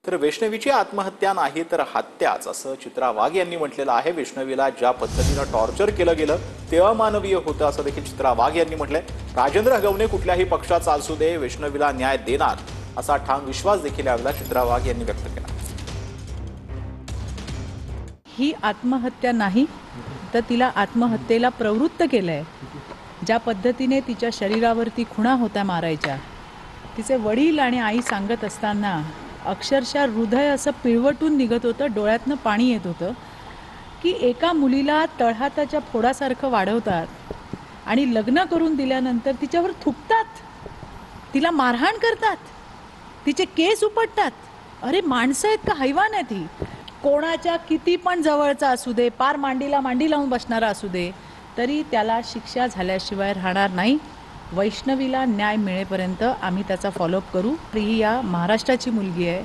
तर वैष्णवीची आत्महत्या नाही तर हत्याच असं चित्रा वाघ यांनी म्हटलेलं आहे। वैष्णवीला ज्या पद्धतीनं टॉर्चर केलं गेलं ते अमानवीय होतं असं देखील चित्रा वाघ यांनी म्हटलंय। राजेंद्र हगवणे कुठल्याही पक्षाचा असू दे, वैष्णवीला न्याय देणार असा ठाम विश्वास देखील यावेळेला चित्रा वाघ यांनी व्यक्त केला। ही आत्महत्या नाही तर तिला आत्महत्येला प्रवृत्त केलंय। ज्या पद्धतीने तिच्या शरीरावरती खुणा होत्या मारायच्या, तिचे वडील आणि आई सांगत असताना अक्षरशः हृदय असं पिळवटून निघत होतं, डोळ्यातनं पाणी येत होतं की एका मुलीला तळहाताच्या फोडासारखं वाढवतात आणि लग्न करून दिल्यानंतर तिच्यावर थुकतात, तिला मारहाण करतात, तिचे केस उपटतात। अरे माणसं आहेत का हैवान आहेत? ही कोणाच्या किती पण जवळचा असू दे, पार मांडीला मांडी लावून बसणारा असू दे, तरी त्याला शिक्षा झाल्याशिवाय राहणार नाही। वैष्णवीला न्याय मिळेपर्यंत आम्ही त्याचा फॉलोअप करू। ही या महाराष्ट्राची मुलगी आहे।